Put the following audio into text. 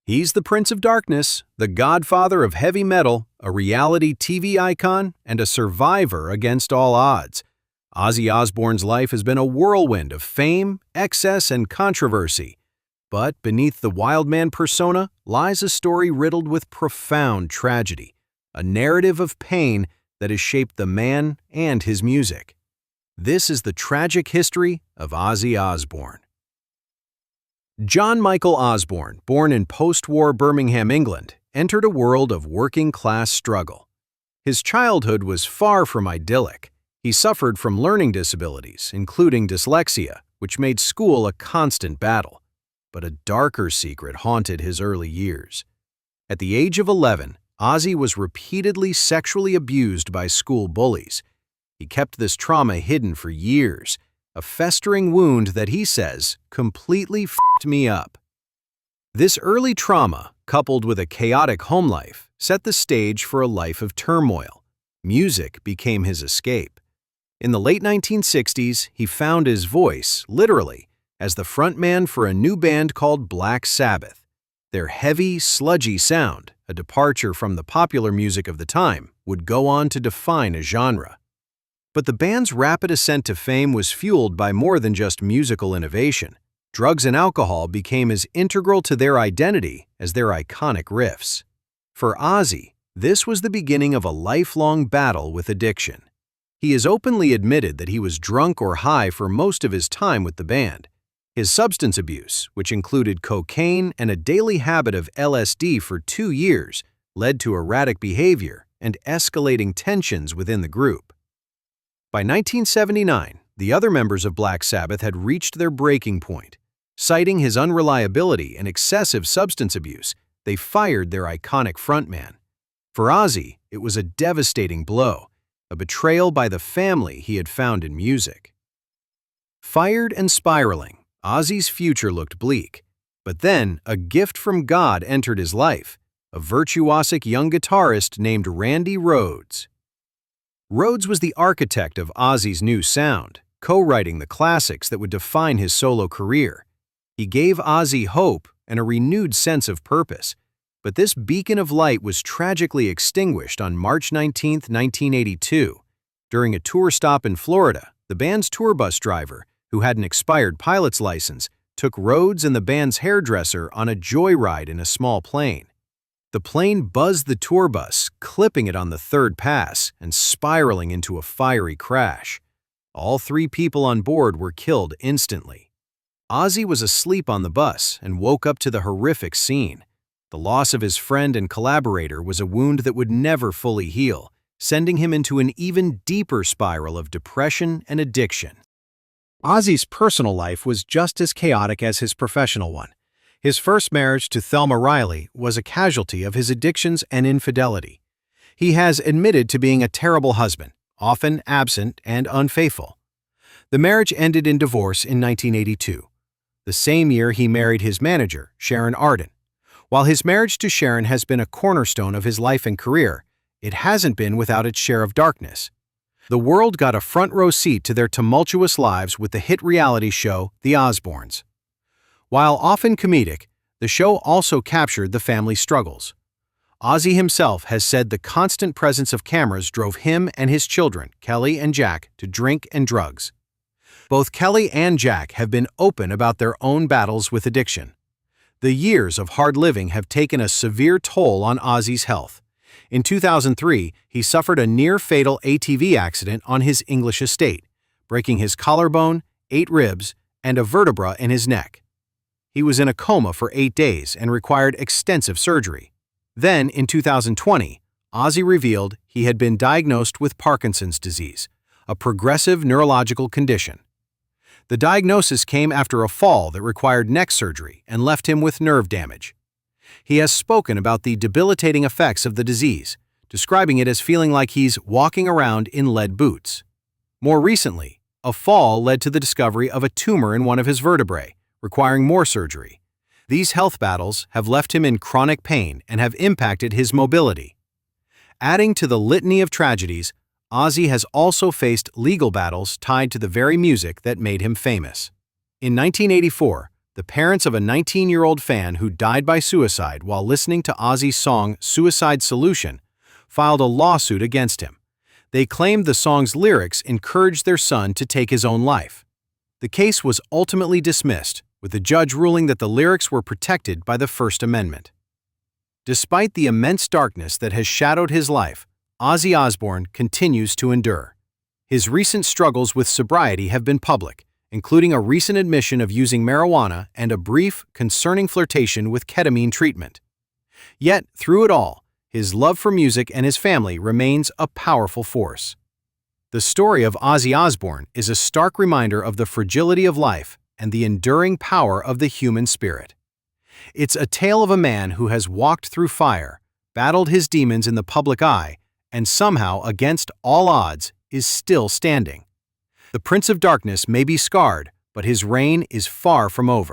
He's the Prince of Darkness, the godfather of heavy metal, a reality TV icon, and a survivor against all odds. Ozzy Osbourne's life has been a whirlwind of fame, excess, and controversy. But beneath the wildman persona lies a story riddled with profound tragedy, a narrative of pain that has shaped the man and his music. This is the tragic history of Ozzy Osbourne. John Michael Osbourne, born in post-war Birmingham, England, entered a world of working-class struggle. His childhood was far from idyllic. He suffered from learning disabilities, including dyslexia, which made school a constant battle. But a darker secret haunted his early years. At the age of 11, Ozzy was repeatedly sexually abused by school bullies. He kept this trauma hidden for years, a festering wound that he says completely f***ed me up. This early trauma, coupled with a chaotic home life, set the stage for a life of turmoil. Music became his escape. In the late 1960s, he found his voice, literally, as the frontman for a new band called Black Sabbath. Their heavy, sludgy sound, a departure from the popular music of the time, would go on to define a genre. But the band's rapid ascent to fame was fueled by more than just musical innovation. Drugs and alcohol became as integral to their identity as their iconic riffs. For Ozzy, this was the beginning of a lifelong battle with addiction. He has openly admitted that he was drunk or high for most of his time with the band. His substance abuse, which included cocaine and a daily habit of LSD for 2 years, led to erratic behavior and escalating tensions within the group. By 1979, the other members of Black Sabbath had reached their breaking point. Citing his unreliability and excessive substance abuse, they fired their iconic frontman. For Ozzy, it was a devastating blow, a betrayal by the family he had found in music. Fired and spiraling, Ozzy's future looked bleak. But then, a gift from God entered his life, a virtuosic young guitarist named Randy Rhoads. Rhoads was the architect of Ozzy's new sound, co-writing the classics that would define his solo career. He gave Ozzy hope and a renewed sense of purpose. But this beacon of light was tragically extinguished on March 19, 1982. During a tour stop in Florida, the band's tour bus driver, who had an expired pilot's license, took Rhoads and the band's hairdresser on a joyride in a small plane. The plane buzzed the tour bus, clipping it on the third pass and spiraling into a fiery crash. All 3 people on board were killed instantly. Ozzy was asleep on the bus and woke up to the horrific scene. The loss of his friend and collaborator was a wound that would never fully heal, sending him into an even deeper spiral of depression and addiction. Ozzy's personal life was just as chaotic as his professional one. His first marriage to Thelma Riley was a casualty of his addictions and infidelity. He has admitted to being a terrible husband, often absent and unfaithful. The marriage ended in divorce in 1982. The same year he married his manager, Sharon Arden. While his marriage to Sharon has been a cornerstone of his life and career, it hasn't been without its share of darkness. The world got a front-row seat to their tumultuous lives with the hit reality show, The Osbournes. While often comedic, the show also captured the family struggles. Ozzy himself has said the constant presence of cameras drove him and his children, Kelly and Jack, to drink and drugs. Both Kelly and Jack have been open about their own battles with addiction. The years of hard living have taken a severe toll on Ozzy's health. In 2003, he suffered a near-fatal ATV accident on his English estate, breaking his collarbone, 8 ribs, and a vertebra in his neck. He was in a coma for 8 days and required extensive surgery. Then, in 2020, Ozzy revealed he had been diagnosed with Parkinson's disease, a progressive neurological condition. The diagnosis came after a fall that required neck surgery and left him with nerve damage. He has spoken about the debilitating effects of the disease, describing it as feeling like he's walking around in lead boots. More recently, a fall led to the discovery of a tumor in one of his vertebrae, requiring more surgery. These health battles have left him in chronic pain and have impacted his mobility. Adding to the litany of tragedies, Ozzy has also faced legal battles tied to the very music that made him famous. In 1984, the parents of a 19-year-old fan who died by suicide while listening to Ozzy's song Suicide Solution filed a lawsuit against him. They claimed the song's lyrics encouraged their son to take his own life. The case was ultimately dismissed, with the judge ruling that the lyrics were protected by the First Amendment. Despite the immense darkness that has shadowed his life, Ozzy Osbourne continues to endure. His recent struggles with sobriety have been public, including a recent admission of using marijuana and a brief, concerning flirtation with ketamine treatment. Yet, through it all, his love for music and his family remains a powerful force. The story of Ozzy Osbourne is a stark reminder of the fragility of life and the enduring power of the human spirit. It's a tale of a man who has walked through fire, battled his demons in the public eye, and somehow, against all odds, is still standing. The Prince of Darkness may be scarred, but his reign is far from over.